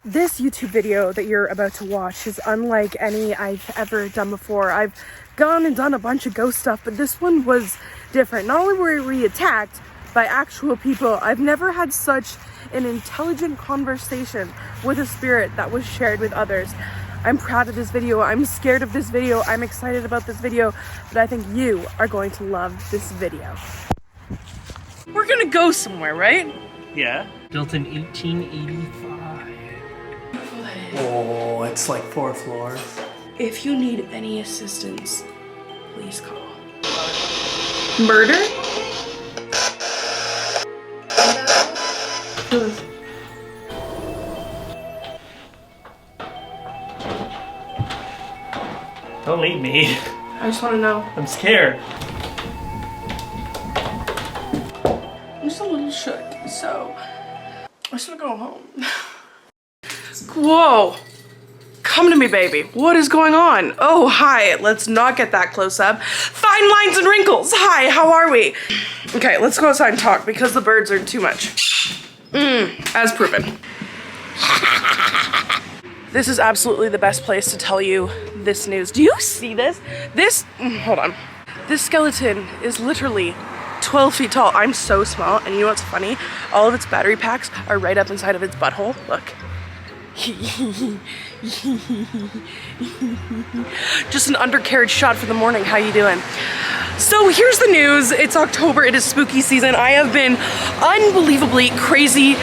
This YouTube video that you're about to watch is unlike any I've ever done before. I've gone and done a bunch of ghost stuff, but this one was different. Not only were we attacked by actual people, I've never had such an intelligent conversation with a spirit that was shared with others. I'm proud of this video. I'm scared of this video. I'm excited about this video, but I think you are going to love this video. We're gonna go somewhere, right? Yeah. Built in 1885. Oh, it's like 4 floors. If you need any assistance, please call. Murder? Don't leave me. I just want to know. I'm scared. I'm just a little shook, so I just want to go home. Whoa. Come to me, baby. What is going on? Oh, hi. Let's not get that close up. Fine lines and wrinkles. Hi, how are we? Okay, let's go outside and talk because the birds are too much. As proven. This is absolutely the best place to tell you this news. Do you see this? Hold on. This skeleton is literally 12 feet tall. I'm so small, and you know what's funny? All of its battery packs are right up inside of its butthole. Look. Just an undercarriage shot for the morning. How you doing? So here's the news. It's October. It is spooky season. I have been unbelievably crazy,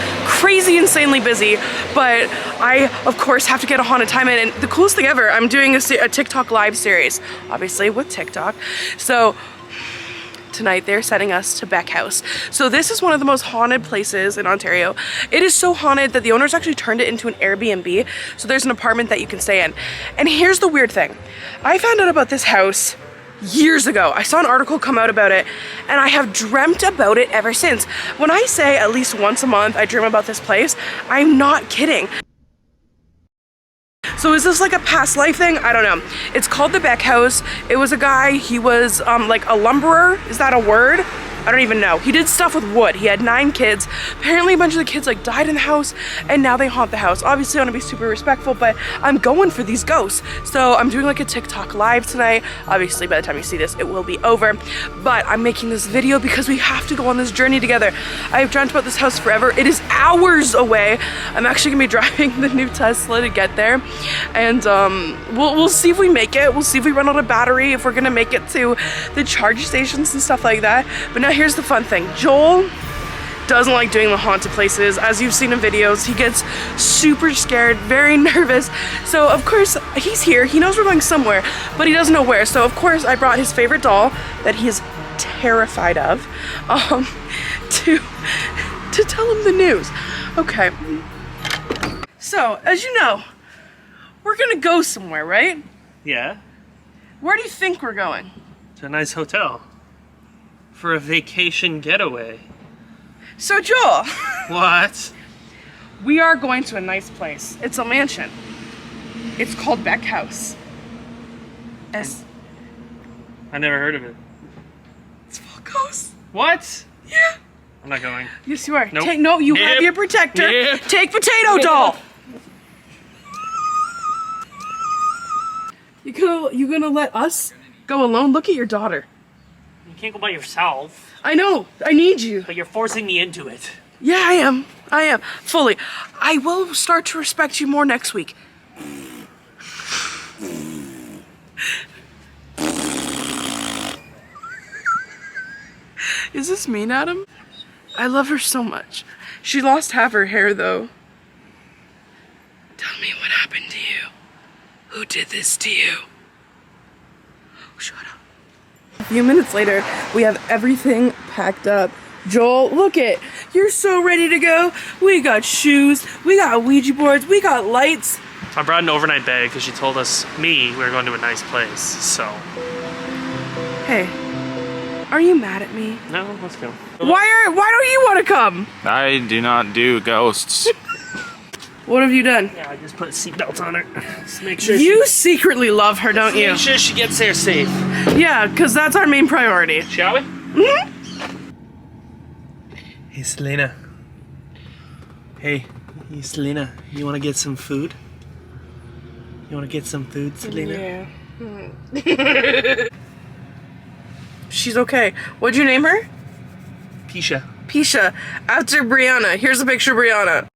insanely busy, but I, of course, have to get a haunted time in. And the coolest thing ever, I'm doing a TikTok live series, obviously with TikTok. So tonight they're sending us to Beck House. So this is one of the most haunted places in Ontario. It is so haunted that the owners actually turned it into an Airbnb. So there's an apartment that you can stay in. And here's the weird thing. I found out about this house years ago. I saw an article come out about it, and I have dreamt about it ever since. When I say at least once a month I dream about this place, I'm not kidding. So is this like a past life thing? I don't know. It's called the Beck House. It was a guy, he was like a lumberer. Is that a word? I don't even know. He did stuff with wood. He had 9 kids. Apparently a bunch of the kids like died in the house, and now they haunt the house. Obviously I want to be super respectful, but I'm going for these ghosts. So I'm doing like a TikTok live tonight. Obviously by the time you see this, it will be over. But I'm making this video because we have to go on this journey together. I've dreamt about this house forever. It is hours away. I'm actually gonna be driving the new Tesla to get there. And we'll see if we make it. We'll see if we run out of battery, if we're gonna make it to the charge stations and stuff like that. But now here's the fun thing. Joel doesn't like doing the haunted places. As you've seen in videos, he gets super scared, very nervous. So of course, he's here. He knows we're going somewhere, but he doesn't know where. So of course, I brought his favorite doll that he is terrified of to tell him the news. Okay. So, as you know, we're gonna go somewhere, right? Yeah. Where do you think we're going? To a nice hotel. For a vacation getaway. So Joel. What? We are going to a nice place. It's a mansion. It's called Beck House. I never heard of it. It's full ghosts. What? Yeah. I'm not going. Yes, you are. Nope. No, you have your protector. Nope. Take Potato Doll. You gonna let us go alone? Look at your daughter. You can't go by yourself. I know. I need you. But you're forcing me into it. Yeah, I am. Fully. I will start to respect you more next week. Is this mean, Adam? I love her so much. She lost half her hair, though. Tell me what happened to you. Who did this to you? Oh, shut up. A few minutes later, we have everything packed up. Joel, look it. You're so ready to go. We got shoes, we got Ouija boards, we got lights. I brought an overnight bag because she told us, we were going to a nice place, so. Hey, are you mad at me? No, let's go. Why don't you want to come? I do not do ghosts. What have you done? Yeah, I just put seatbelts on her. Just make sure You secretly love her, don't you? Make sure she gets there safe. Yeah, because that's our main priority. Shall we? Mm-hmm. Hey, Selena. Hey, Hey, Selena, you want to get some food? You want to get some food, Selena? Yeah. She's okay. What'd you name her? Pisha. Pisha. After Brianna. Here's a picture of Brianna.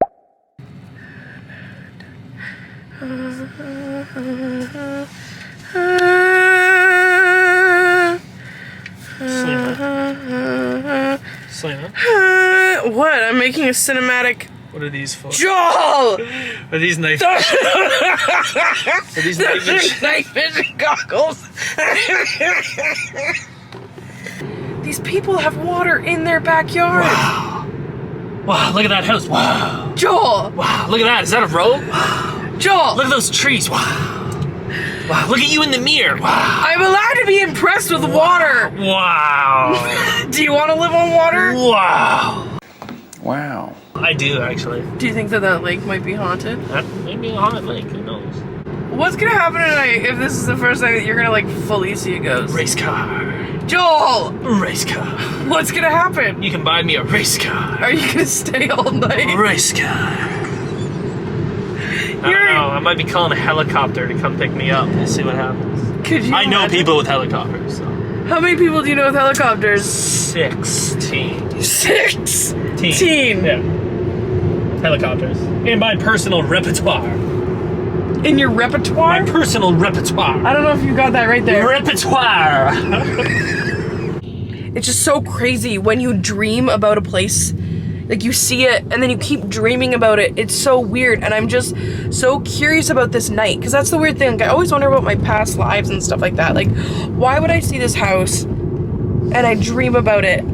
Selena. What? I'm making a cinematic. What are these for? Joel! Are these night vision? Are these night vision? Night vision goggles. These people have water in their backyard. Wow. Wow, look at that house. Wow. Joel! Wow, look at that. Is that a road? Wow. Joel! Look at those trees. Wow. Wow, look at you in the mirror. Wow. I'm allowed to be impressed with water. Wow. Do you want to live on water? Wow. Wow. I do, actually. Do you think that lake might be haunted? That may be a haunted lake. Who knows? What's gonna happen tonight if this is the first time that you're gonna like fully see a ghost? Race car. Joel! Race car. What's gonna happen? You can buy me a race car. Are you gonna stay all night? Race car. I don't know. I might be calling a helicopter to come pick me up. We'll see what happens. Could you I know imagine? people with helicopters. So. How many people do you know with helicopters? 16. 16. Yeah. Helicopters. In my personal repertoire. In your repertoire? My personal repertoire. I don't know if you got that right there. Repertoire. It's just so crazy when you dream about a place. Like you see it and then you keep dreaming about it. It's so weird, and I'm just so curious about this night, because that's the weird thing. Like, I always wonder about my past lives and stuff like that. Like, why would I see this house and I dream about it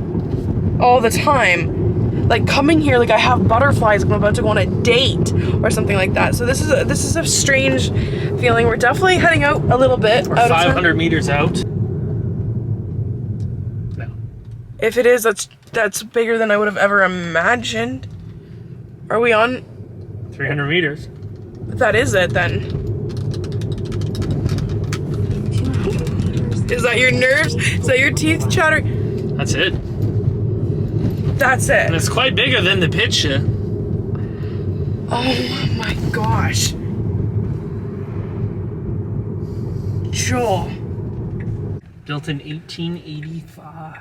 all the time? Like coming here, like I have butterflies. I'm about to go on a date or something like that. So this is a strange feeling. We're definitely heading out a little bit. We're 500 meters out. No. If it is, that's bigger than I would have ever imagined. Are we on? 300 meters. That is it then. Is that your nerves? Is that your teeth chattering? That's it. That's it. And it's quite bigger than the picture. Oh my gosh. Joel. Built in 1885.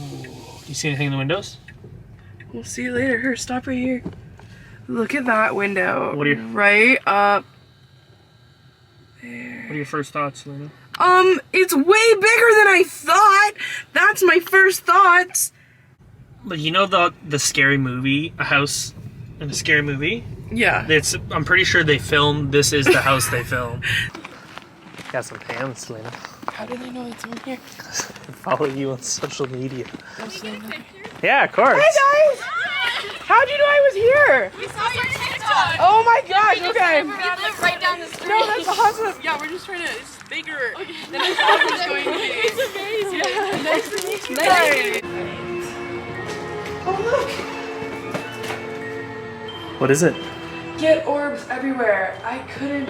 Ooh. Do you see anything in the windows? We'll see you later. Here, stop right here. Look at that window. What are your- right up there. What are your first thoughts, Luna? It's way bigger than I thought. That's my first thoughts. But you know the scary movie, A House in a Scary Movie? Yeah. I'm pretty sure they filmed, this is the house they filmed. Got some pants, Lena. How do they know it's in here? Follow you on social media. Yeah, of course. Hi guys! How'd you know I was here? We saw your TikTok. Oh my gosh, okay. We live right down the street. No, that's awesome. Yeah, we're just trying to, it's bigger than I thought it was going to be. It's amazing. Yeah. Nice to meet you. Nice. Oh look. What is it? Get orbs everywhere. I couldn't.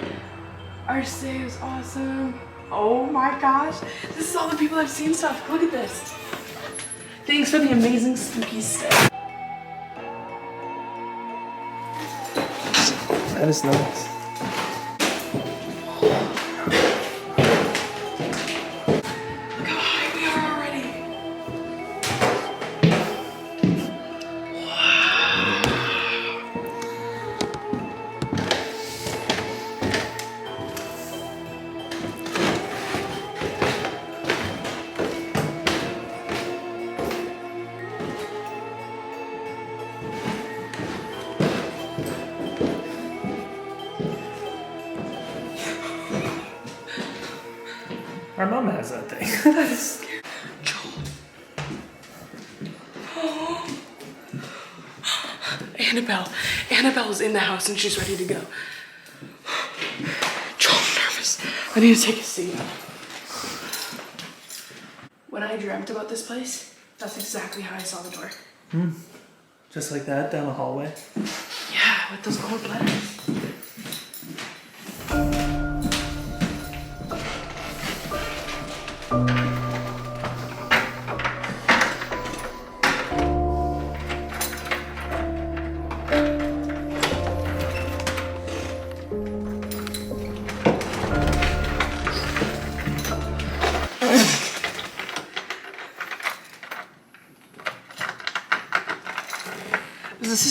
Our stay was awesome. Oh my gosh. This is all the people that have seen stuff. Look at this. Thanks for the amazing spooky stay. That is nice. Look how high we are already. Our mom has that thing. That is scary. Joel. Annabelle's in the house and she's ready to go. Joel, I'm nervous. I need to take a seat. When I dreamt about this place, that's exactly how I saw the door. Just like that, down the hallway. Yeah, with those gold letters.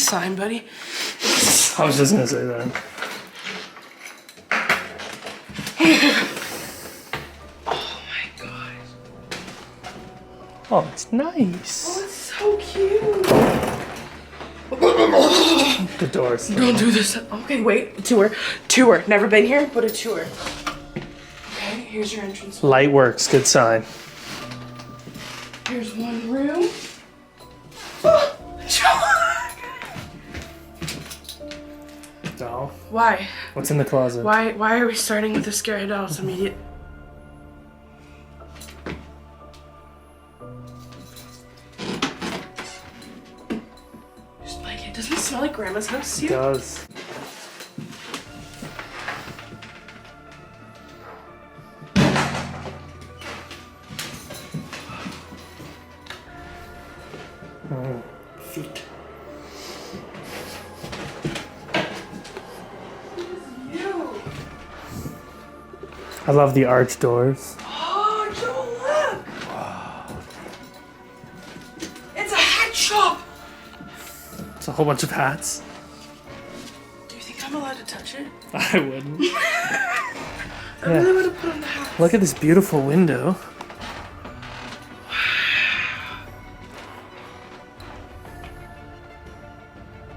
sign, buddy. I was just gonna say that. Oh my god. Oh, it's nice. Oh, it's so cute. The doors. Don't do this. Okay, wait. A tour. Tour. Never been here, but a tour. Okay, here's your entrance. Light works. Good sign. Here's one room. Oh, Doll. why? What's in the closet? Why are we starting with the scary dolls immediate? Just like it. Doesn't it smell like grandma's house to It you? does. Feet. Ew. I love the arch doors. Oh, Joel, look! It's a hat shop! It's a whole bunch of hats. Do you think I'm allowed to touch it? I wouldn't. I really would have put on the hat. Look at this beautiful window.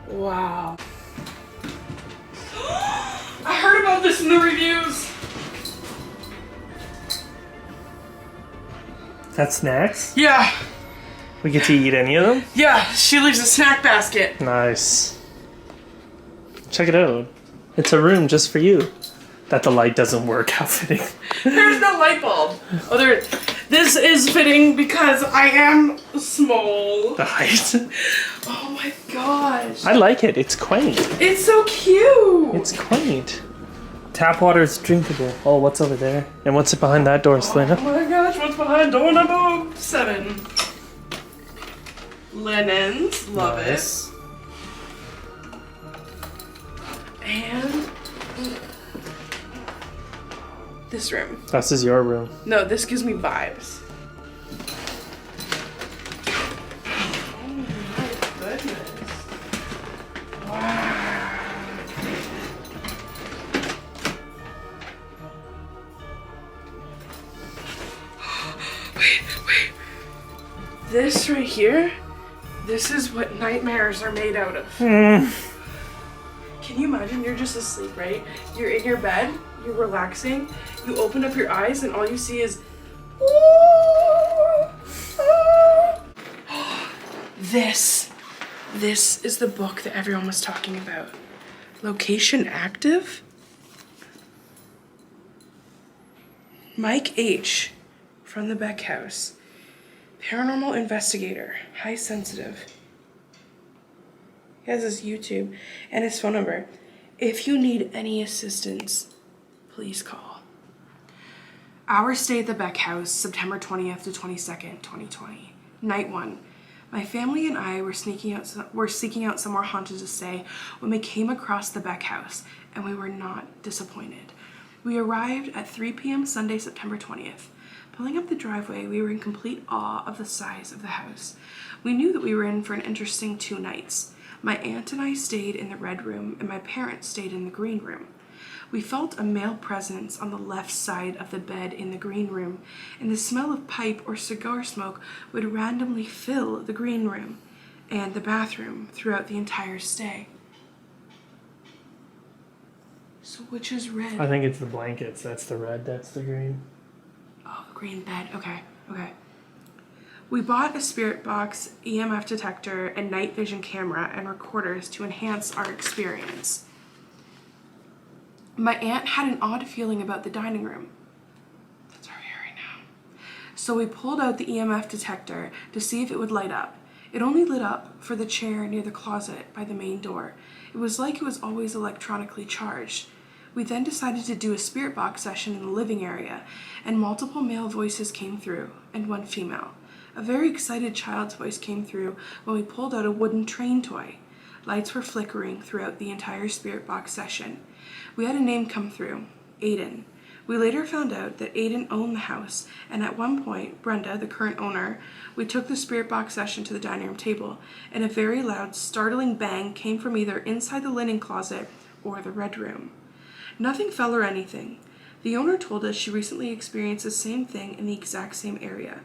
Wow. I heard about this in the reviews. That's snacks? Yeah, We get to eat any of them? yeah, she leaves a snack basket. Nice. Check it out. It's a room just for you. That the light doesn't work. How fitting. There's no light bulb. Oh, there. This is fitting because I am small. The height. Oh my gosh. I like it. It's quaint. It's so cute. It's quaint. Tap water is drinkable. Oh, what's over there? And what's it behind that door, Oh Selena? my gosh, what's behind door number 7? Linens, love Nice. it. And this room. This is your room. No, this gives me vibes. Oh my goodness. Wow. Wait. This right here, this is what nightmares are made out of. Can you imagine you're just asleep, right? You're in your bed, you're relaxing, you open up your eyes and all you see is this is the book that everyone was talking about. Location active? Mike H. from the Beck House. Paranormal investigator, high sensitive. He has his YouTube and his phone number. If you need any assistance, please call. Our stay at the Beck House, September 20th to 22nd, 2020. Night 1. My family and I were seeking out somewhere haunted to stay when we came across the Beck House, and we were not disappointed. We arrived at 3 p.m. Sunday, September 20th. Pulling up the driveway, we were in complete awe of the size of the house. We knew that we were in for an interesting 2 nights. My aunt and I stayed in the red room, and my parents stayed in the green room. We felt a male presence on the left side of the bed in the green room, and the smell of pipe or cigar smoke would randomly fill the green room and the bathroom throughout the entire stay. So which is red? I think it's the blankets. That's the red. That's the green. Oh, the green bed. Okay. We bought a spirit box, EMF detector, and night vision camera and recorders to enhance our experience. My aunt had an odd feeling about the dining room. That's where we are right now. So we pulled out the EMF detector to see if it would light up. It only lit up for the chair near the closet by the main door. It was like it was always electronically charged. We then decided to do a spirit box session in the living area, and multiple male voices came through, and one female. A very excited child's voice came through when we pulled out a wooden train toy. Lights were flickering throughout the entire spirit box session. We had a name come through, Aiden. We later found out that Aiden owned the house, and at one point, Brenda, the current owner, we took the spirit box session to the dining room table, and a very loud, startling bang came from either inside the linen closet or the red room. Nothing fell or anything. The owner told us she recently experienced the same thing in the exact same area.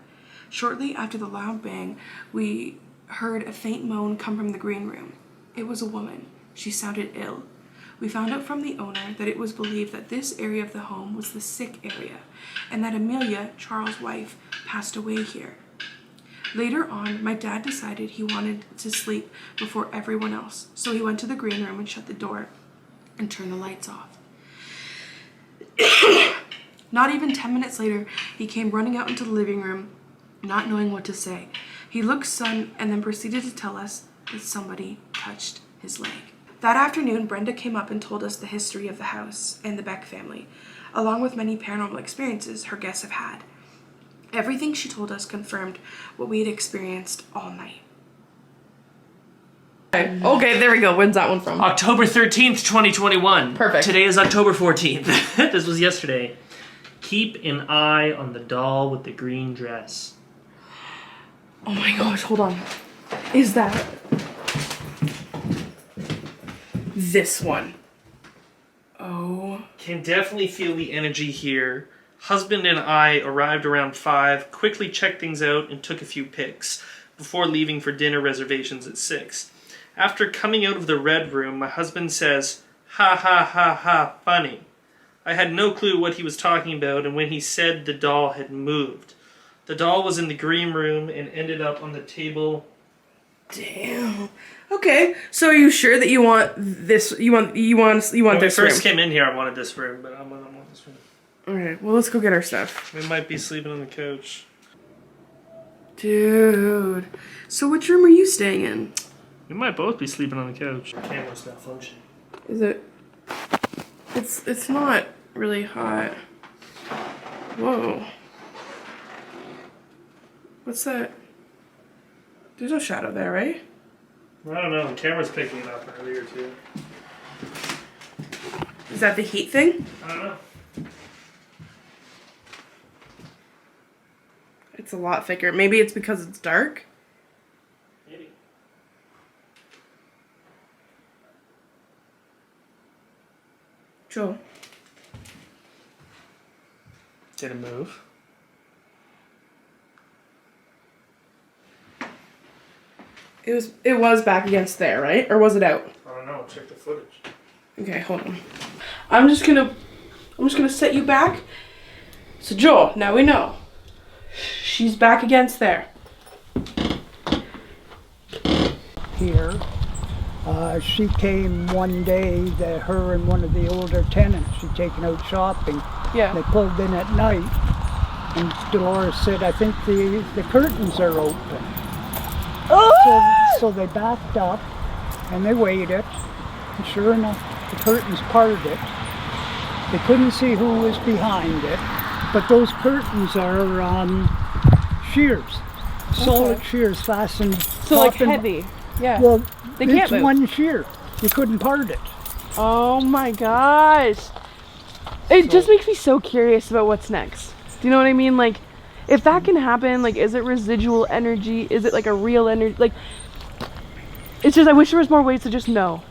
Shortly after the loud bang, we heard a faint moan come from the green room. It was a woman. She sounded ill. We found out from the owner that it was believed that this area of the home was the sick area, and that Amelia, Charles' wife, passed away here. Later on, my dad decided he wanted to sleep before everyone else, so he went to the green room and shut the door and turned the lights off. Not even 10 minutes later, he came running out into the living room, not knowing what to say. He looked stunned and then proceeded to tell us that somebody touched his leg. That afternoon, Brenda came up and told us the history of the house and the Beck family, along with many paranormal experiences her guests have had. Everything she told us confirmed what we had experienced all night. Okay, there we go. When's that one from? October 13th, 2021. Perfect. Today is October 14th. This was yesterday. Keep an eye on the doll with the green dress. Oh my gosh, hold on. Is that this one? Oh. Can definitely feel the energy here. Husband and I arrived around 5, quickly checked things out, and took a few pics before leaving for dinner reservations at 6. After coming out of the red room, my husband says, "Ha ha ha ha, funny." I had no clue what he was talking about, and when he said the doll had moved. The doll was in the green room and ended up on the table. Damn. Okay, so are you sure that you want this? You want When this we first room? came in here, I wanted this room, but I don't want this room. Alright, well, let's go get our stuff. We might be sleeping on the couch. Dude. So which room are you staying in? We might both be sleeping on the couch. Camera's not functioning. Is it? It's not really hot. Whoa. What's that? There's no shadow there, right? I don't know. The camera's picking it up earlier, too. Is that the heat thing? I don't know. It's a lot thicker. Maybe it's because it's dark? Maybe. Joel. Did it move? It was back against there, right? Or was it out? I don't know. Check the footage. Okay, hold on. I'm just gonna set you back. So Joel, now we know. She's back against there. Here. She came one day, her and one of the older tenants, she'd taken out shopping. Yeah. They pulled in at night, and Dolores said, "I think the curtains are open." So they backed up, and they waited, and sure enough, the curtains parted. They couldn't see who was behind it, but those curtains are shears, solid shears fastened. So like heavy. Yeah. Well, They can't it's move. one shear. You couldn't part it. Oh my gosh. It just makes me so curious about what's next. Do you know what I mean? Like, if that can happen, like, is it residual energy? Is it like a real energy? Like, it's just, I wish there was more ways to just know.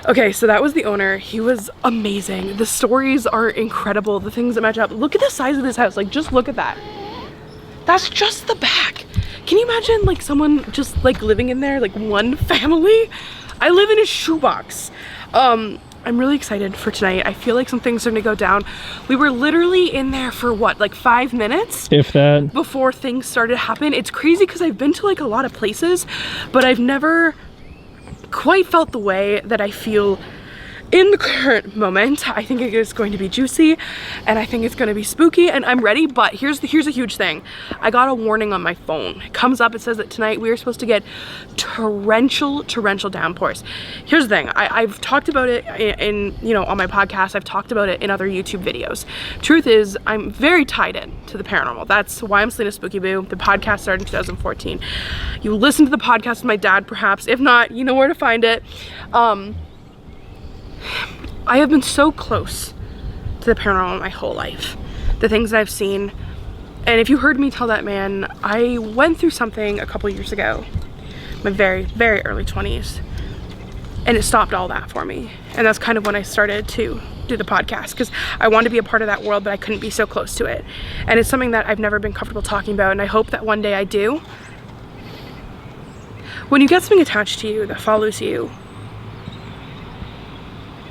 Okay, so that was the owner. He was amazing. The stories are incredible. The things that match up. Look at the size of this house. Like, just look at that. That's just the back. Can you imagine, like, someone just, like, living in there, like, one family? I live in a shoebox. I'm really excited for tonight. I feel like some things are gonna go down. We were literally in there for what, like 5 minutes? If that. Before things started to happen. It's crazy because I've been to like a lot of places, but I've never quite felt the way that I feel in the current moment. I think it is going to be juicy, and I think it's going to be spooky, and I'm ready. But here's a huge thing. I got a warning on my phone. It comes up, it says that tonight we are supposed to get torrential downpours. Here's the thing. I've talked about it in on my podcast. I've talked about it in other YouTube videos. Truth is, I'm very tied in to the paranormal. That's why I'm Selena Spooky Boo. The podcast started in 2014. You listen to the podcast with my dad, perhaps. If not, you know where to find it. I have been so close to the paranormal my whole life. The things that I've seen. And if you heard me tell that man, I went through something a couple years ago, my very, very early 20s, and it stopped all that for me. And that's kind of when I started to do the podcast, because I wanted to be a part of that world, but I couldn't be so close to it. And it's something that I've never been comfortable talking about, and I hope that one day I do. When you get something attached to you that follows you,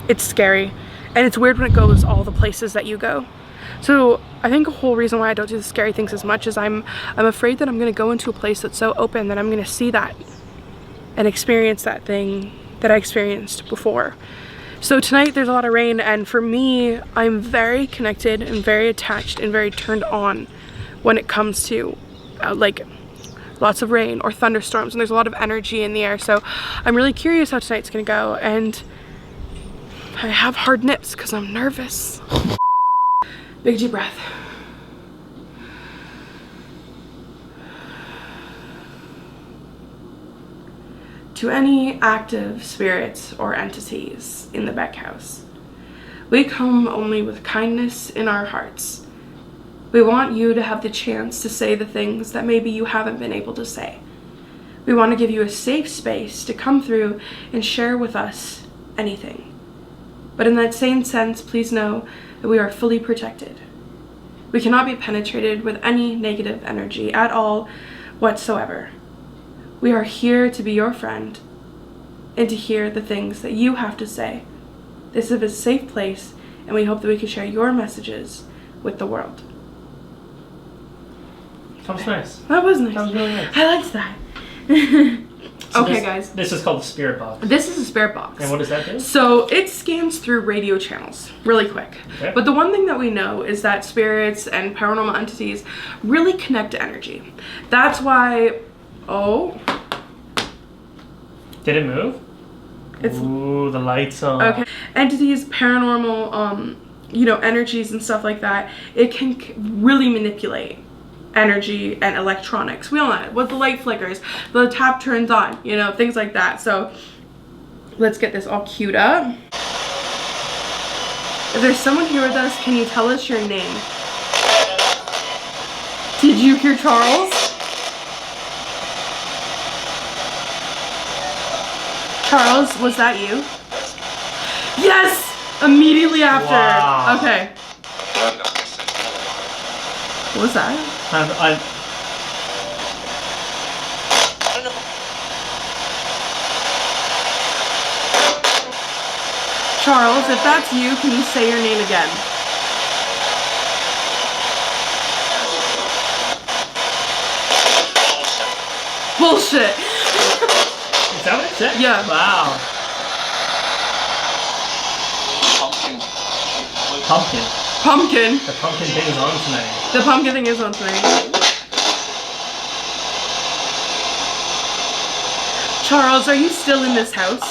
it's scary, and it's weird when it goes all the places that you go. So I think a whole reason why I don't do the scary things as much is I'm afraid that I'm going to go into a place that's so open that I'm going to see that and experience that thing that I experienced before. So tonight there's a lot of rain, and for me, I'm very connected and very attached and very turned on when it comes to like lots of rain or thunderstorms, and there's a lot of energy in the air. So I'm really curious how tonight's going to go, and I have hard nips because I'm nervous. Big deep breath. To any active spirits or entities in the Beck house, we come only with kindness in our hearts. We want you to have the chance to say the things that maybe you haven't been able to say. We want to give you a safe space to come through and share with us anything. But in that same sense, please know that we are fully protected. We cannot be penetrated with any negative energy at all whatsoever. We are here to be your friend and to hear the things that you have to say. This is a safe place, and we hope that we can share your messages with the world. That was nice. That was nice. That was really nice. I liked that. So okay, this, guys. This is called the spirit box. This is a spirit box. And what does that do? So it scans through radio channels really quick. Okay. But the one thing that we know is that spirits and paranormal entities really connect to energy. That's why, oh. Did it move? Ooh, the lights on. Okay. Entities, paranormal, you know, energies and stuff like that, it can really manipulate energy and electronics. We all know it. What the light flickers, the tap turns on, you know, things like that. So let's get this all queued up. If there's someone here with us, can you tell us your name? Did you hear Charles? Charles, was that you? Yes! Immediately after. Wow. Okay. What was that? Charles, if that's you, can you say your name again? Bullshit. Is that what it said? Yeah. Wow. Pumpkin. Pumpkin. The pumpkin thing is on tonight. The pumpkin thing is on tonight. Charles, are you still in this house?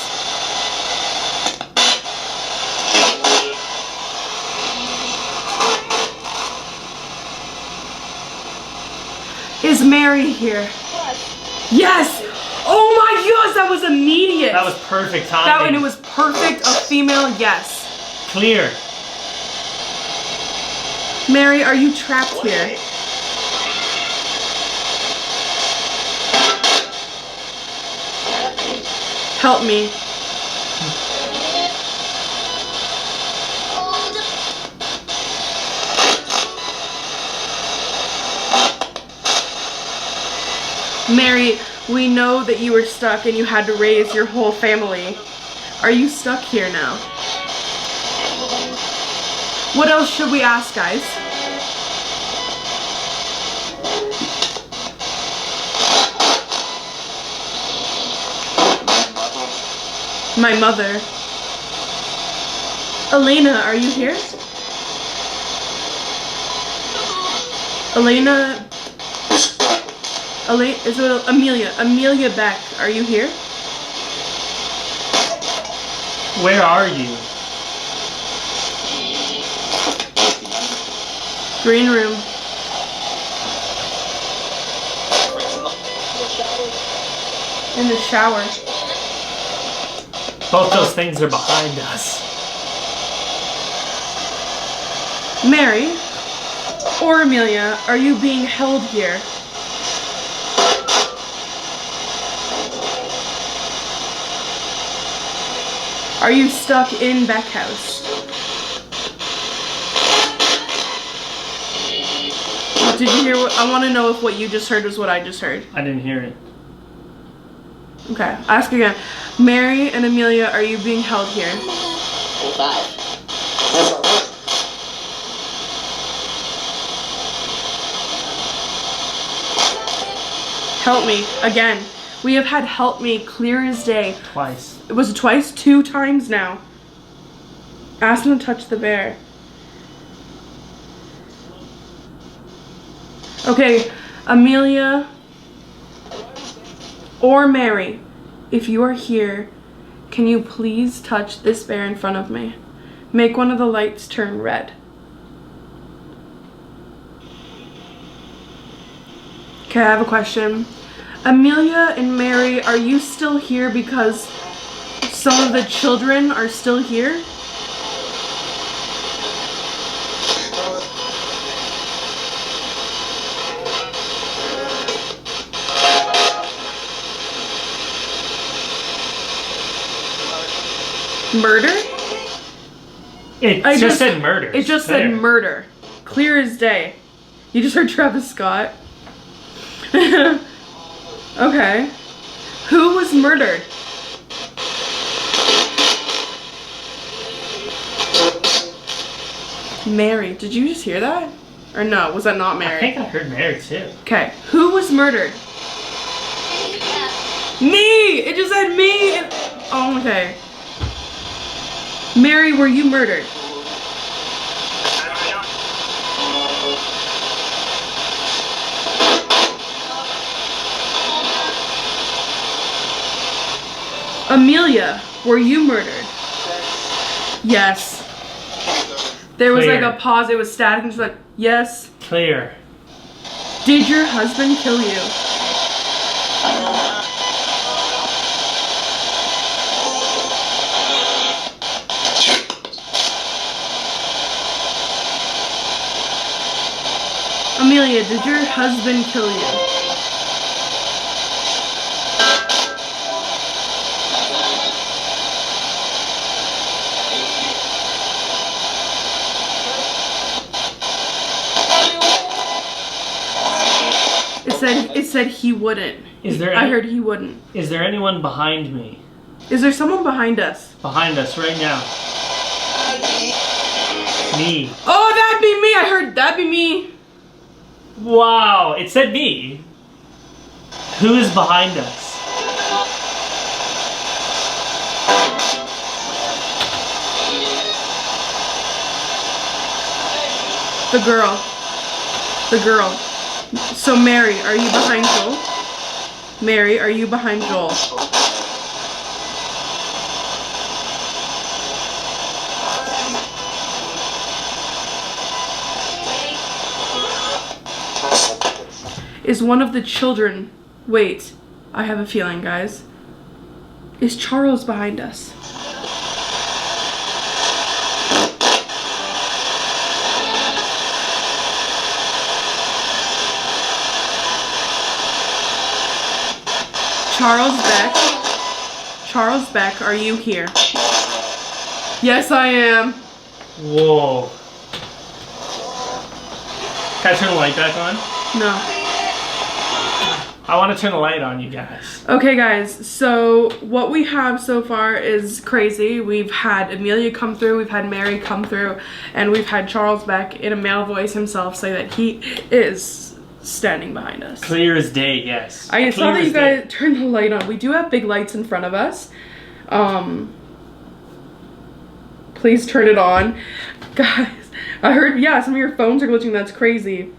Is Mary here? Yes! Oh my gosh, that was immediate! That was perfect timing. That one, it was perfect, a female yes. Clear. Mary, are you trapped here? Help me. Mary, we know that you were stuck and you had to raise your whole family. Are you stuck here now? What else should we ask, guys? My mother. Elena, are you here? Elena, is it Amelia? Amelia Beck, are you here? Where are you? Green room. In the shower. Both those things are behind us. Mary or Amelia, are you being held here? Are you stuck in Beck House? Did you hear what, I want to know if what you just heard was what I just heard. I didn't hear it. Okay, ask again. Mary and Amelia, are you being held here? Help me, again. We have had help me clear as day. Twice. It was twice, 2 times now. Ask him to touch the bear. Okay, Amelia or Mary, if you are here, can you please touch this bear in front of me? Make one of the lights turn red. Okay, I have a question. Amelia and Mary, are you still here because some of the children are still here? Murder? It just said murder. It just said murder. Clear as day. You just heard Travis Scott. Okay. Who was murdered? Mary. Did you just hear that? Or no, was that not Mary? I think I heard Mary too. Okay. Who was murdered? Me! It just said me! Oh, okay. Mary, were you murdered? Amelia, were you murdered? Yes. There was Clear. like a pause, it was static, and she's like, yes. Clear. Did your husband kill you? Amelia, did your husband kill you? It said he wouldn't. I heard he wouldn't. Is there anyone behind me? Is there someone behind us? Behind us right now. Me. Oh, that'd be me. I heard that'd be me. Wow, it said me. Who is behind us? The girl. The girl. So Mary, are you behind Joel? Mary, are you behind Joel? Is one of the children... Wait, I have a feeling, guys. Is Charles behind us? Charles Beck, are you here? Yes, I am. Whoa. Can I turn the light back on? No. I want to turn the light on, you guys. Okay, guys, so what we have so far is crazy. We've had Amelia come through, we've had Mary come through, and we've had Charles Beck in a male voice himself say that he is standing behind us. Clear as day, yes. I saw that you guys turned the light on. We do have big lights in front of us. Please turn it on. Guys, I heard, yeah, some of your phones are glitching. That's crazy.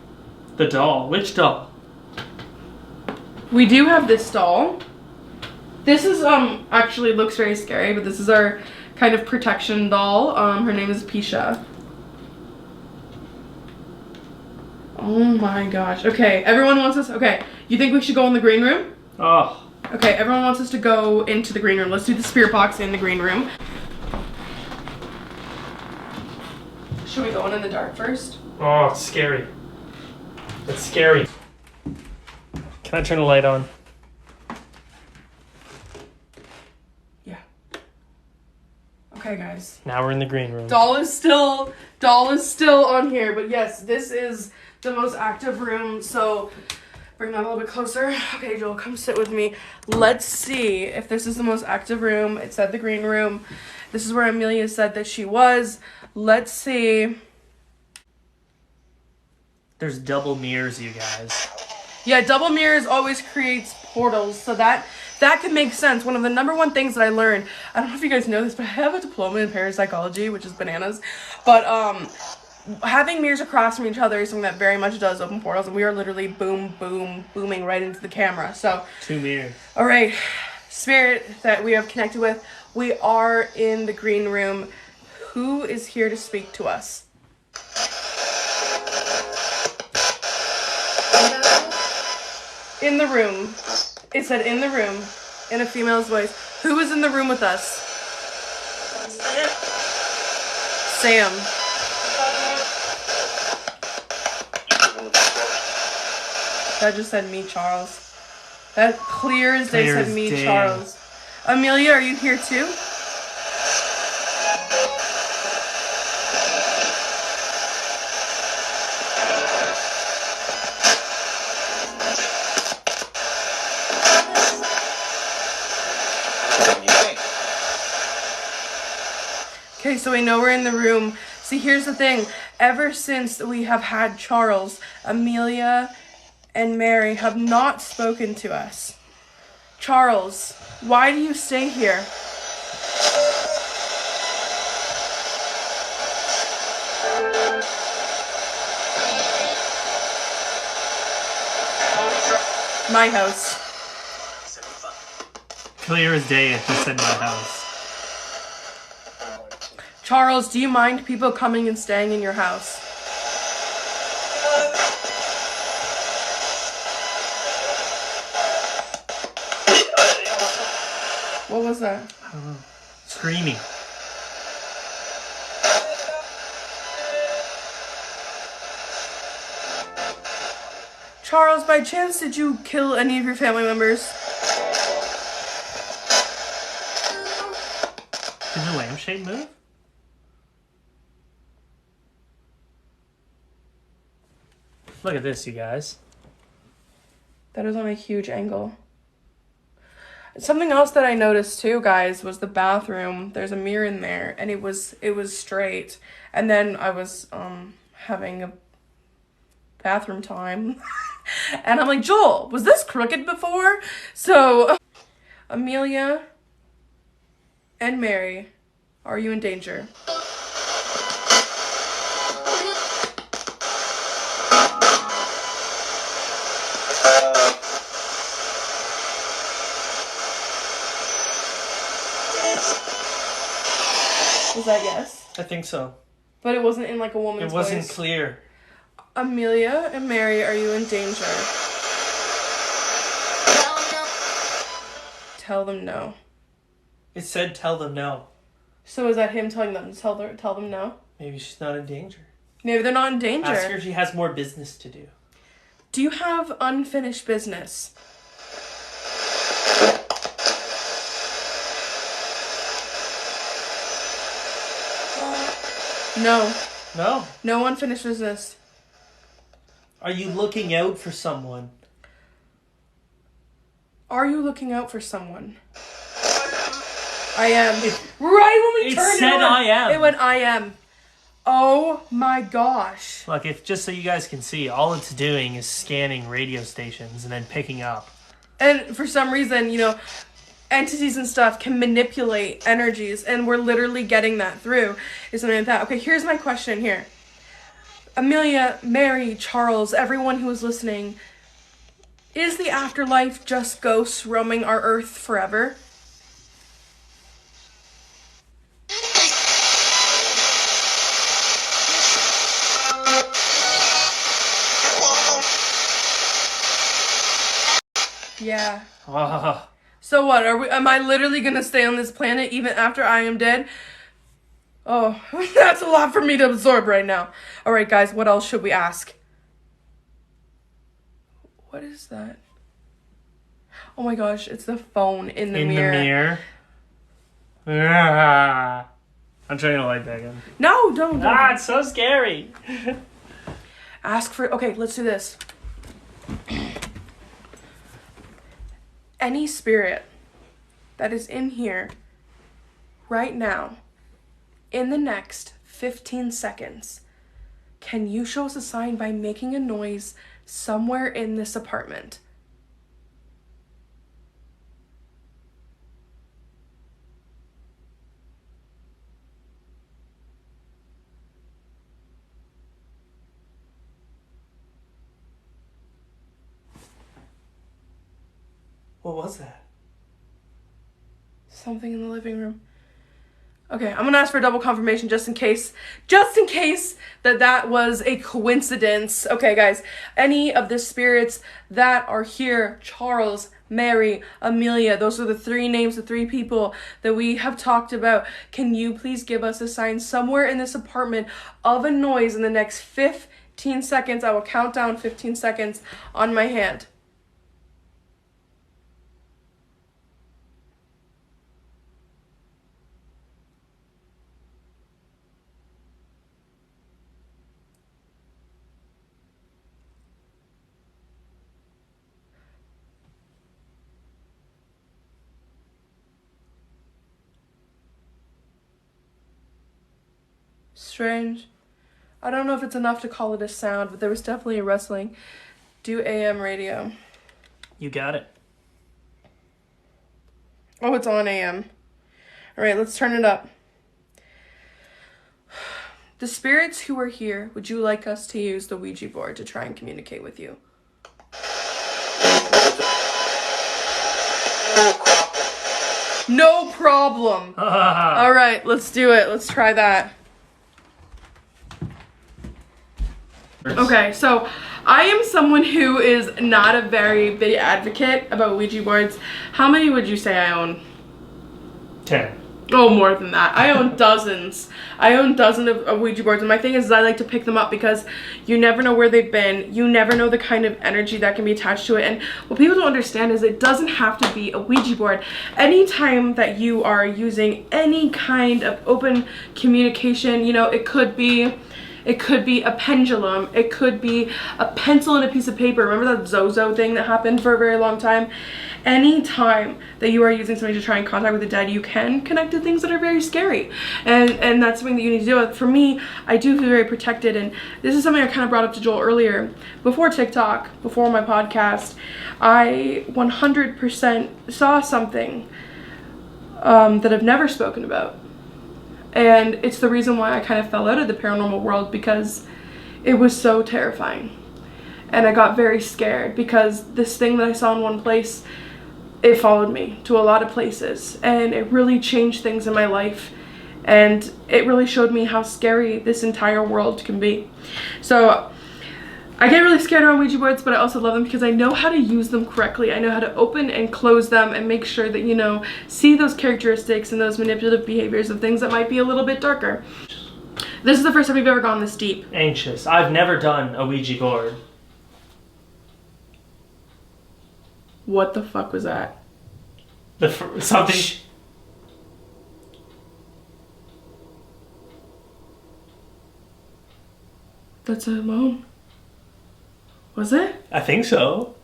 The doll. Which doll? We do have this doll. This is, actually looks very scary, but this is our kind of protection doll. Her name is Pisha. Oh my gosh. Okay, everyone wants us. Okay, you think we should go in the green room? Oh. Okay, everyone wants us to go into the green room. Let's do the spirit box in the green room. Should we go in the dark first? Oh, it's scary. It's scary. Can I turn the light on? Yeah. Okay, guys. Now we're in the green room. Doll is still on here, but yes, this is the most active room, so bring that a little bit closer. Okay, Joel, come sit with me. Let's see if this is the most active room. It said the green room. This is where Amelia said that she was. Let's see. There's double mirrors, you guys. Yeah, double mirrors always creates portals, so that could make sense. One of the number one things that I learned, I don't know if you guys know this, but I have a diploma in parapsychology, which is bananas. But having mirrors across from each other is something that very much does open portals, and we are literally booming right into the camera. So 2 mirrors. all right, spirit that we have connected with, we are in the green room. Who is here to speak to us? In the room. It said in the room, in a female's voice. Who is in the room with us? Sam. That just said me, Charles. That clear as day Clear said as me, day. Charles. Amelia, are you here too? Okay, so we know we're in the room. See, here's the thing. Ever since we have had Charles, Amelia and Mary have not spoken to us. Charles, why do you stay here? My house. Clear as day, it just said my house. Charles, do you mind people coming and staying in your house? What was that? I don't know. Screaming. Charles, by chance, did you kill any of your family members? Did the lampshade move? Look at this, you guys. That is on a huge angle. Something else that I noticed too, guys, was the bathroom. There's a mirror in there, and it was straight. And then I was having a bathroom time, and I'm like, Joel, was this crooked before? So, Amelia and Mary, are you in danger? Is that yes? I think so. But it wasn't in like a woman's It wasn't voice. clear. Amelia and Mary, are you in danger? Tell them no. It said tell them no. So is that him telling them to tell them no? Maybe she's not in danger. Maybe they're not in danger. Ask her if she has more business to do. Do you have unfinished business? No. No. No unfinished business. Are you looking out for someone? Are you looking out for someone? I am. Right when we It turned said on, I am. It went I am. Oh my gosh. Look, if just so you guys can see, all it's doing is scanning radio stations and then picking up. And for some reason, entities and stuff can manipulate energies, and we're literally getting that through. Is something like that. Okay, here's my question here. Amelia, Mary, Charles, everyone who is listening, is the afterlife just ghosts roaming our earth forever? Yeah. Oh, So what, am I literally gonna stay on this planet even after I am dead? Oh, that's a lot for me to absorb right now. All right, guys, what else should we ask? What is that? Oh my gosh, it's the phone in the mirror. In the mirror. Ah. I'm trying to light back in. No, don't. Ah, it's so scary. Ask for, okay, let's do this. Any spirit that is in here right now, in the next 15 seconds, can you show us a sign by making a noise somewhere in this apartment? What was that? Something in the living room. Okay, I'm gonna ask for a double confirmation just in case that was a coincidence. Okay, guys, any of the spirits that are here, Charles, Mary, Amelia, those are the three names, the three people that we have talked about. Can you please give us a sign somewhere in this apartment of a noise in the next 15 seconds? I will count down 15 seconds on my hand. Strange. I don't know if it's enough to call it a sound, but there was definitely a rustling. Do AM radio. You got it. Oh, it's on AM. All right, let's turn it up. The spirits who are here, would you like us to use the Ouija board to try and communicate with you? No problem. All right, let's do it. Let's try that. Okay, so I am someone who is not a very big advocate about Ouija boards. How many would you say I own? 10. Oh, more than that. I own dozens. I own dozens of Ouija boards, and my thing is I like to pick them up because you never know where they've been. You never know the kind of energy that can be attached to it. And what people don't understand is it doesn't have to be a Ouija board. Anytime that you are using any kind of open communication, you know, it could be a pendulum. It could be a pencil and a piece of paper. Remember that Zozo thing that happened for a very long time? Any time that you are using something to try and contact with the dead, you can connect to things that are very scary. And that's something that you need to deal with. For me, I do feel very protected. And this is something I kind of brought up to Joel earlier. Before TikTok, before my podcast, I 100% saw something that I've never spoken about. And it's the reason why I kind of fell out of the paranormal world, because it was so terrifying. And I got very scared because this thing that I saw in one place, it followed me to a lot of places. And it really changed things in my life. And it really showed me how scary this entire world can be. So I get really scared around Ouija boards, but I also love them because I know how to use them correctly. I know how to open and close them and make sure that, you know, see those characteristics and those manipulative behaviors of things that might be a little bit darker. This is the first time we've ever gone this deep. Anxious. I've never done a Ouija board. What the fuck was that? Something. That's a moan. Was it? I think so.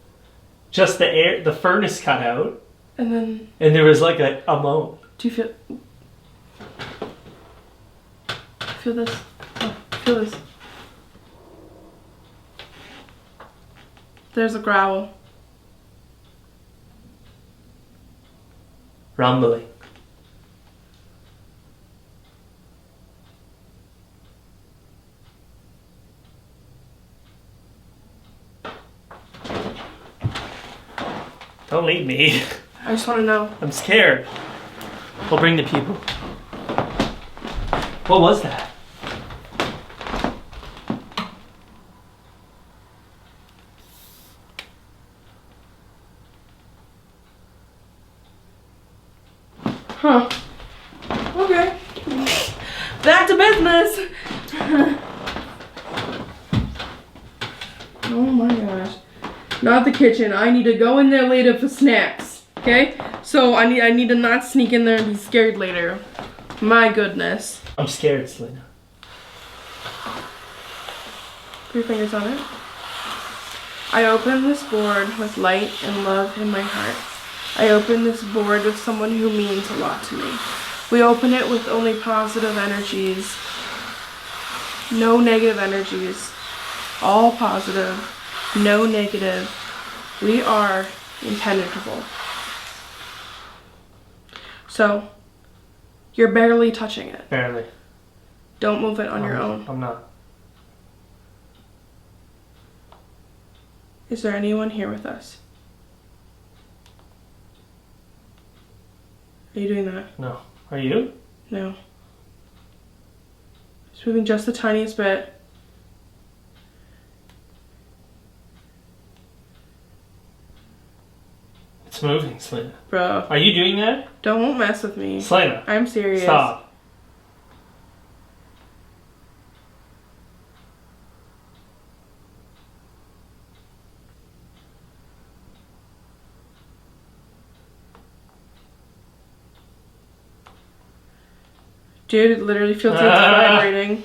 Just the furnace cut out. And then... And there was like a moan. Do you feel... Feel this? Oh, feel this. There's a growl. Rumbling. Don't leave me. I just want to know. I'm scared. We'll bring the people. What was that? Huh. Okay. That back to business. Oh my gosh. Not the kitchen. I need to go in there later for snacks. Okay? So I need to not sneak in there and be scared later. My goodness. I'm scared, Selena. Put your fingers on it. I open this board with light and love in my heart. I open this board with someone who means a lot to me. We open it with only positive energies. No negative energies. All positive. No negative. We are impenetrable. So, you're barely touching it. Barely. Don't move it on your own. I'm not. Is there anyone here with us? Are you doing that? No. Are you? No. Just moving just the tiniest bit. It's moving, Selena. Bro, Are you doing that? don't mess with me. Selena. I'm serious. Stop. Dude, it literally feels like it's vibrating.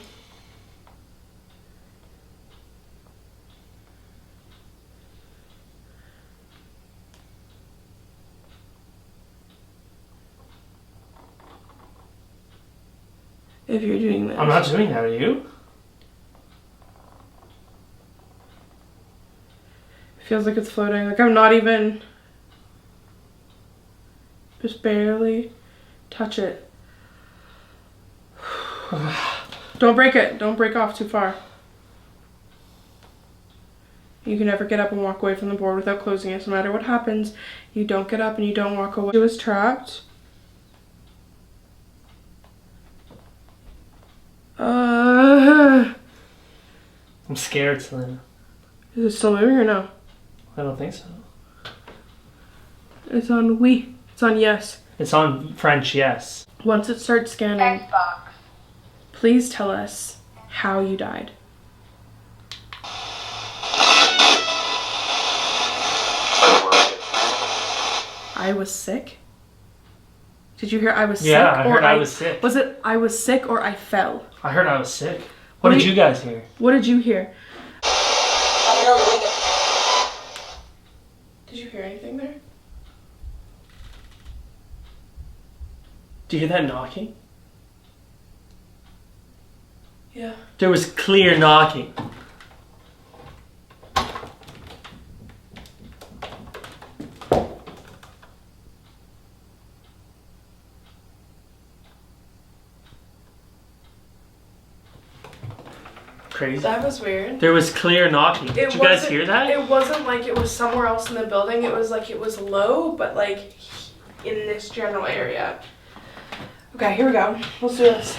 If you're doing this. I'm not doing that, are you? It feels like it's floating. Like I'm not even. Just barely touch it. Don't break it. Don't break off too far. You can never get up and walk away from the board without closing it. So no matter what happens, you don't get up and you don't walk away. It was trapped. I'm scared, Selena. Is it still moving or no? I don't think so. It's on oui. It's on yes. It's on French, yes. Once it starts scanning, please tell us how you died. I was sick? Did you hear I was sick? Yeah, I heard I was sick. Was it I was sick or I fell? I heard I was sick. What did you guys hear? What did you hear? Did you hear anything there? Do you hear that knocking? Yeah. There was clear knocking. Crazy. That was weird. There was clear knocking. Did you guys hear that? It wasn't like it was somewhere else in the building. It was like it was low, but like in this general area. Okay, here we go. Let's do this.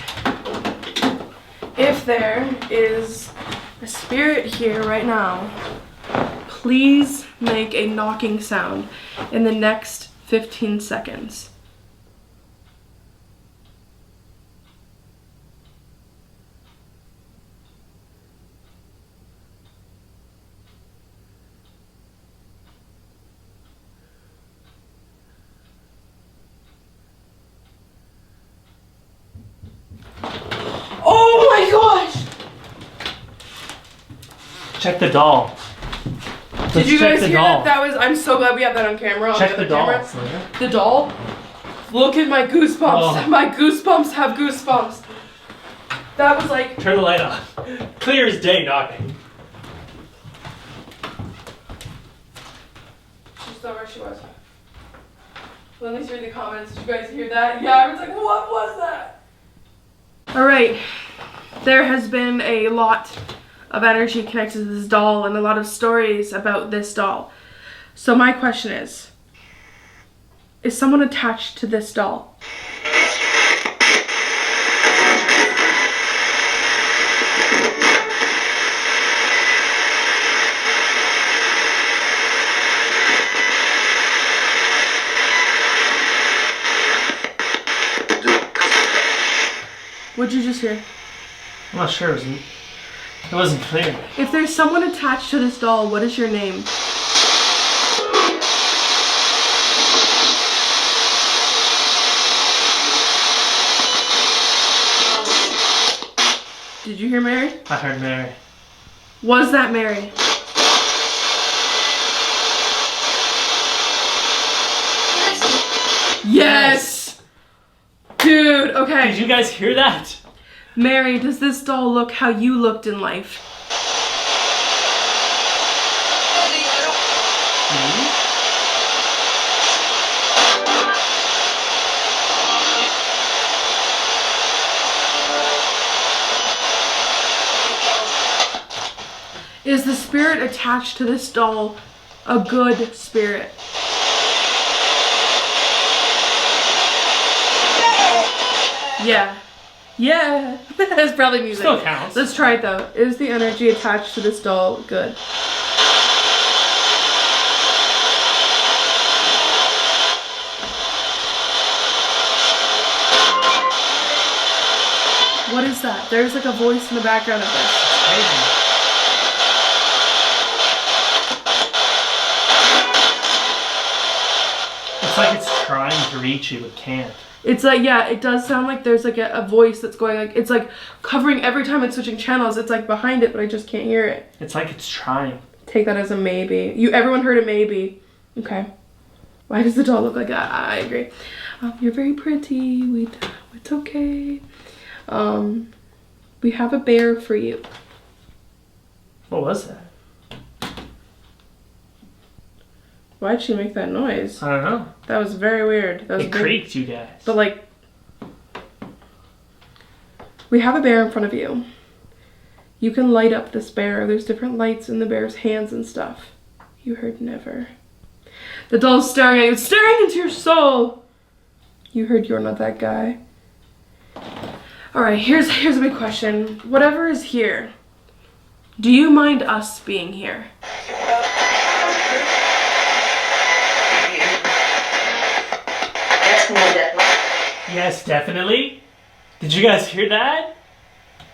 If there is a spirit here right now, please make a knocking sound in the next 15 seconds. Oh my gosh! Check the doll. Did you guys the hear doll. that? That was. I'm so glad we have that on camera. Check on the other doll. camera. Selena. The doll. Look at my goosebumps. Oh. My goosebumps have goosebumps. That was like. Turn the light on. Clear as day knocking. She's still where she was. Let me read the comments. Did you guys hear that? Yeah, I was like, what was that? Alright. There has been a lot of energy connected to this doll and a lot of stories about this doll. So my question is someone attached to this doll? Would What'd you just hear? I'm not sure. It wasn't clear. If there's someone attached to this doll, what is your name? Did you hear Mary? I heard Mary. Was that Mary? Yes! Dude, okay. Did you guys hear that? Mary, does this doll look how you looked in life? Is the spirit attached to this doll a good spirit? Yeah. Yeah. That's probably music. Still counts. Let's try it though. Is the energy attached to this doll good? What is that? There's like a voice in the background of this. Crazy. It's like it's trying to reach you but can't. It's like, yeah, it does sound like there's like a voice that's going like, it's like covering every time it's switching channels. It's like behind it, but I just can't hear it. It's like it's trying. Take that as a maybe. Everyone heard a maybe. Okay. Why does the doll look like that? I agree. You're very pretty. It's okay. We have a bear for you. What was that? Why'd she make that noise? I don't know. That was very weird. That was It creaked, you guys. But like, we have a bear in front of you. You can light up this bear. There's different lights in the bear's hands and stuff. You heard never. The doll's staring at you. It's staring into your soul. You heard you're not that guy. All right, here's a big question. Whatever is here, do you mind us being here? Yes, definitely. Did you guys hear that?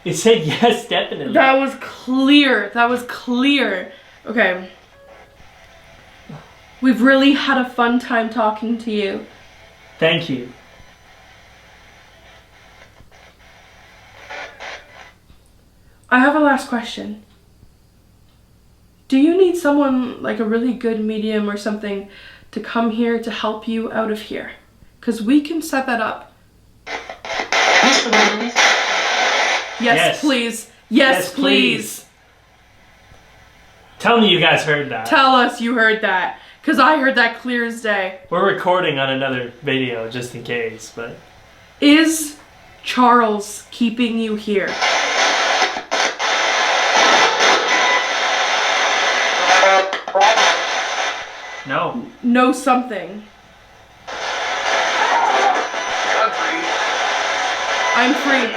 It said yes, definitely. That was clear. That was clear. Okay. We've really had a fun time talking to you. Thank you. I have a last question. Do you need someone, like a really good medium or something, to come here to help you out of here? Because we can set that up. Yes, please. Yes, please. Tell me you guys heard that. Tell us you heard that. Because I heard that clear as day. We're recording on another video just in case, but... Is Charles keeping you here? No. Know something. I'm free.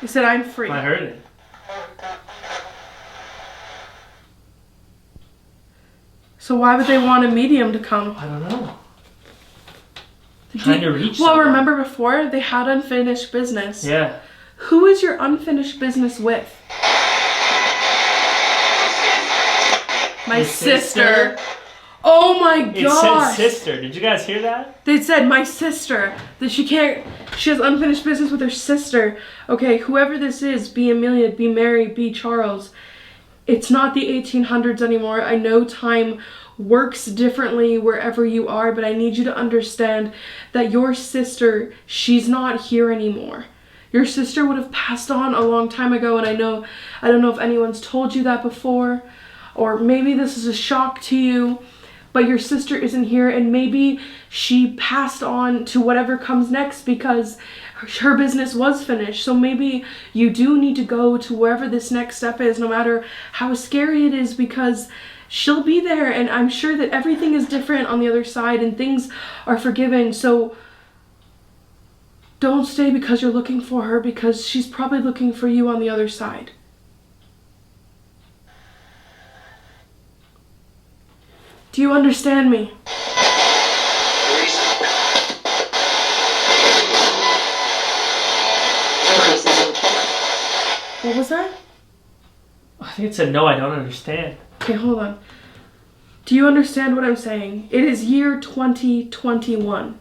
You said I'm free. I heard it. So why would they want a medium to come? I don't know. Trying to reach Well, someone. remember before they had unfinished business. Yeah. Who is your unfinished business with? My Your sister. Oh my It gosh. said sister. Did you guys hear that? They said my sister. That she has unfinished business with her sister. Okay, whoever this is, be Amelia, be Mary, be Charles. It's not the 1800s anymore. I know time works differently wherever you are, but I need you to understand that your sister, she's not here anymore. Your sister would have passed on a long time ago, and I don't know if anyone's told you that before, or maybe this is a shock to you, but your sister isn't here, and maybe she passed on to whatever comes next because her business was finished. So maybe you do need to go to wherever this next step is, no matter how scary it is, because she'll be there, and I'm sure that everything is different on the other side and things are forgiven. So don't stay because you're looking for her, because she's probably looking for you on the other side. Do you understand me? What was that? I think it said, no, I don't understand. Okay, hold on. Do you understand what I'm saying? It is year 2021.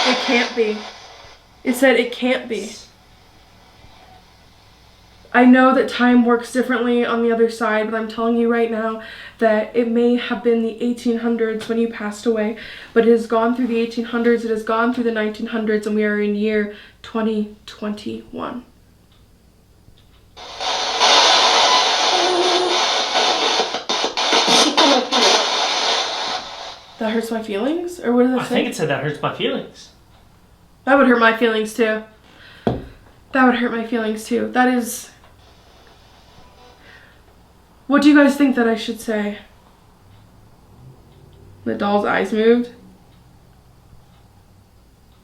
It can't be. It said it can't be. I know that time works differently on the other side, but I'm telling you right now that it may have been the 1800s when you passed away, but it has gone through the 1800s, it has gone through the 1900s, and we are in year 2021. That hurts my feelings? Or what did it say? I think it said that hurts my feelings. That would hurt my feelings too. That would hurt my feelings too. That is... What do you guys think that I should say? The doll's eyes moved?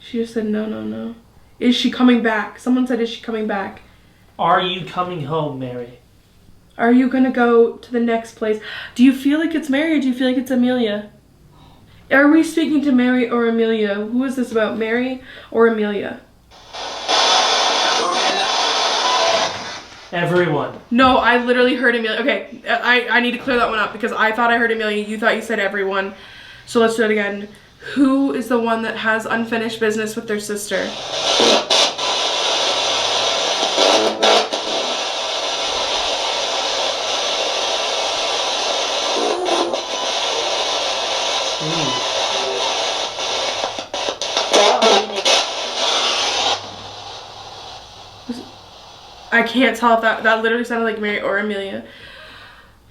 She just said no, no, no. Is she coming back? Someone said, is she coming back? Are you coming home, Mary? Are you gonna go to the next place? Do you feel like it's Mary or do you feel like it's Amelia? Are we speaking to Mary or Amelia? Who is this about, Mary or Amelia? Everyone. No, I literally heard Amelia. Okay, I need to clear that one up because I thought I heard Amelia. You thought you said everyone. So let's do it again. Who is the one that has unfinished business with their sister? I can't tell if that literally sounded like Mary or Amelia.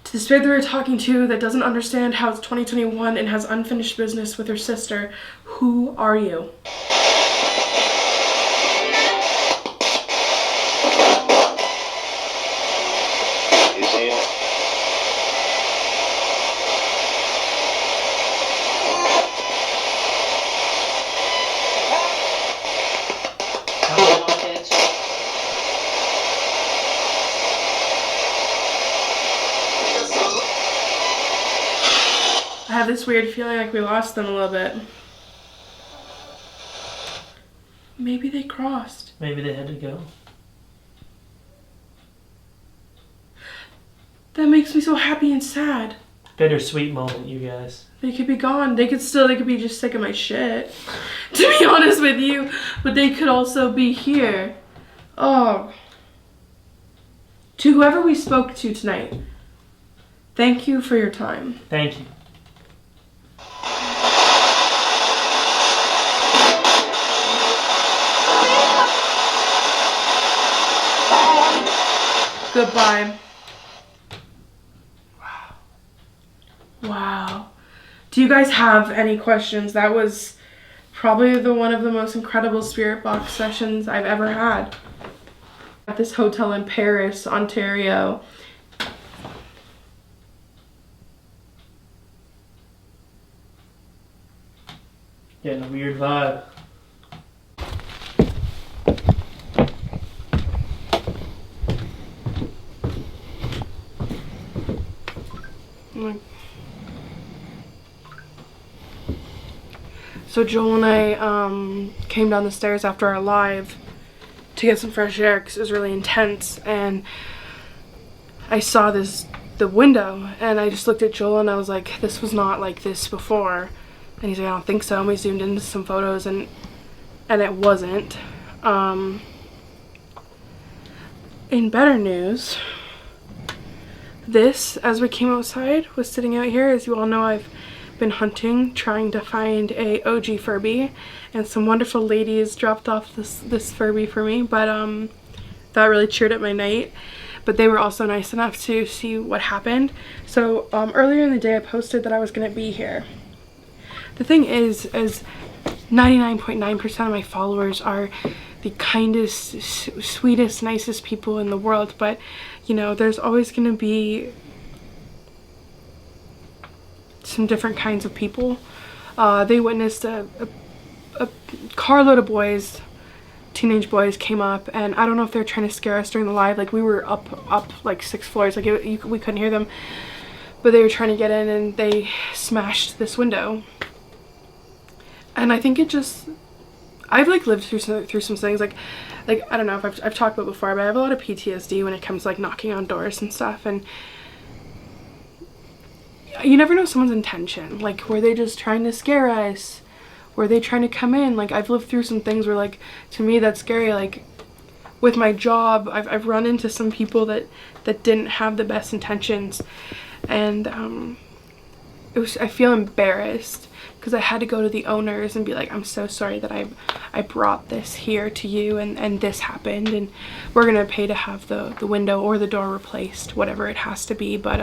To the spirit that we're talking to that doesn't understand how it's 2021 and has unfinished business with her sister, who are you? I have this weird feeling like we lost them a little bit. Maybe they crossed. Maybe they had to go. That makes me so happy and sad. Bittersweet moment, you guys. They could be gone. They could be just sick of my shit. To be honest with you. But they could also be here. Oh. To whoever we spoke to tonight, thank you for your time. Thank you. Goodbye. Wow. Do you guys have any questions? That was probably one of the most incredible spirit box sessions I've ever had. At this hotel in Paris, Ontario. Getting a weird vibe. So Joel and I came down the stairs after our live to get some fresh air because it was really intense, and I saw the window, and I just looked at Joel and I was like, this was not like this before. And he's like, I don't think so. And we zoomed into some photos and it wasn't. In better news, this, as we came outside, was sitting out here. As you all know, I've been hunting, trying to find a OG Furby, and some wonderful ladies dropped off this Furby for me, but that really cheered up my night. But they were also nice enough to see what happened. So earlier in the day I posted that I was going to be here. The thing is 99.9% of my followers are the kindest, sweetest, nicest people in the world, but you know, there's always going to be some different kinds of people. They witnessed a carload of boys, teenage boys, came up, and I don't know if they're trying to scare us during the live. Like, we were up like 6 floors, like we couldn't hear them, but they were trying to get in and they smashed this window. And I think it just, I've like lived through some things like I don't know if I've talked about before, but I have a lot of PTSD when it comes to like knocking on doors and stuff, and you never know someone's intention. Like, were they just trying to scare us? Were they trying to come in? Like, I've lived through some things where, like, to me that's scary. Like, with my job, I've run into some people that didn't have the best intentions, and I feel embarrassed because I had to go to the owners and be like, I'm so sorry that I brought this here to you, and this happened, and we're gonna pay to have the window or the door replaced, whatever it has to be. But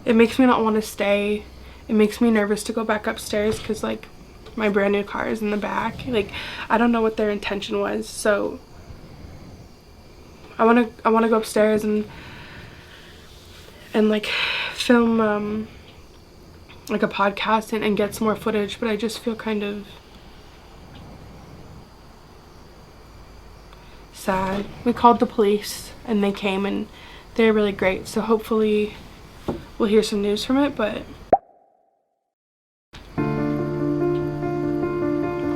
it makes me not want to stay. It makes me nervous to go back upstairs because, like, my brand new car is in the back. Like, I don't know what their intention was, so I want to go upstairs and like film like a podcast and get some more footage, but I just feel kind of sad. We called the police and they came and they're really great, so hopefully we'll hear some news from it. But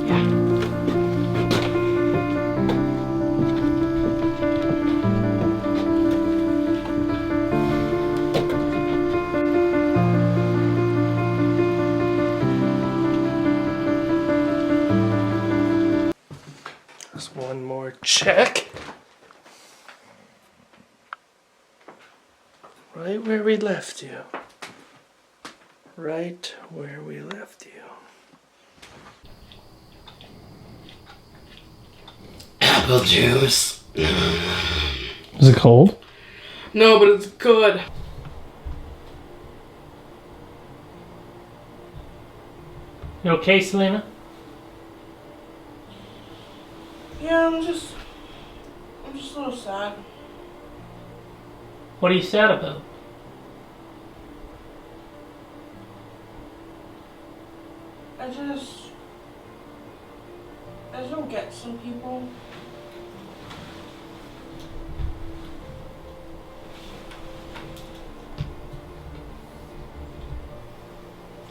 yeah. Just one more check. Right where we left you. Right where we left you. Apple juice. Is it cold? No, but it's good. You okay, Selena? Yeah, I'm just a little sad. What are you sad about? I just don't get some people.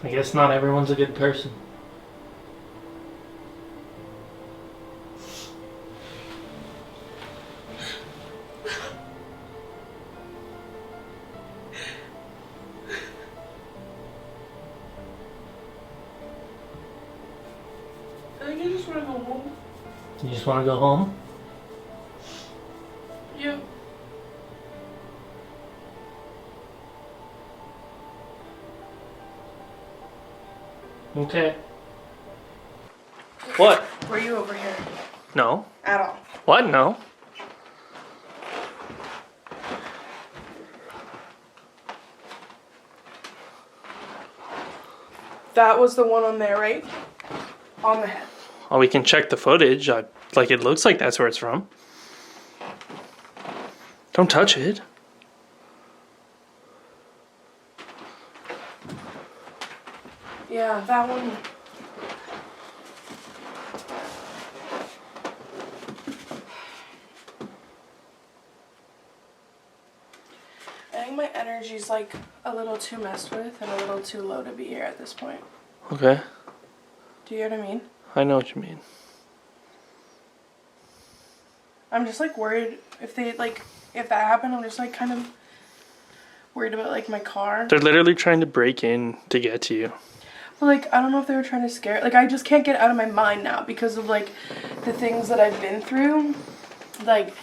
I guess not everyone's a good person. I think I just want to go home. You just want to go home? Yeah. Okay. What? Were you over here No. at all? What? No. That was the one on there, right? On the head. Oh, we can check the footage. Like, it looks like that's where it's from. Don't touch it. Yeah, that one. I think my energy's like a little too messed with and a little too low to be here at this point. Okay. Do you know what I mean? I know what you mean. I'm just like worried if that happened. I'm just like kind of worried about like my car. They're literally trying to break in to get to you. But like, I don't know if they were trying to scare. Like, I just can't get out of my mind now because of like the things that I've been through. Like,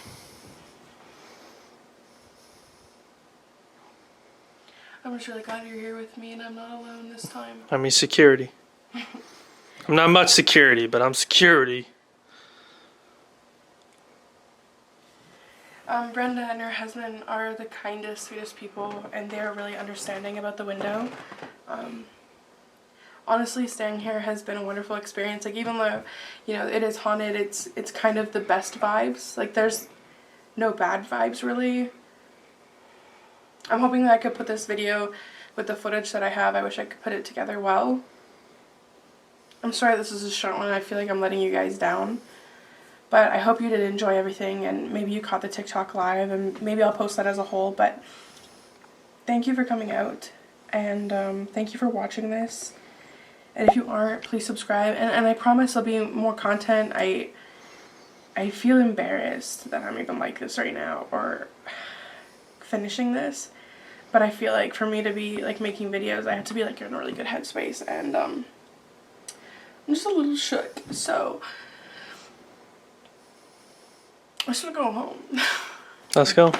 I'm just really glad you're here with me and I'm not alone this time. I mean, security. I'm not much security, but I'm security. Brenda and her husband are the kindest, sweetest people, and they're really understanding about the window. Honestly, staying here has been a wonderful experience. Like, even though, you know, it is haunted, it's kind of the best vibes. Like, there's no bad vibes, really. I'm hoping that I could put this video with the footage that I have. I wish I could put it together well. I'm sorry this is a short one. I feel like I'm letting you guys down. But I hope you did enjoy everything, and maybe you caught the TikTok live, and maybe I'll post that as a whole. But thank you for coming out, And thank you for watching this. And if you aren't, please subscribe. And I promise there'll be more content. I feel embarrassed that I'm even like this right now, or finishing this. But I feel like for me to be like making videos, I have to be like in a really good headspace. And I'm just a little shook. So I'm just gonna go home. Let's go.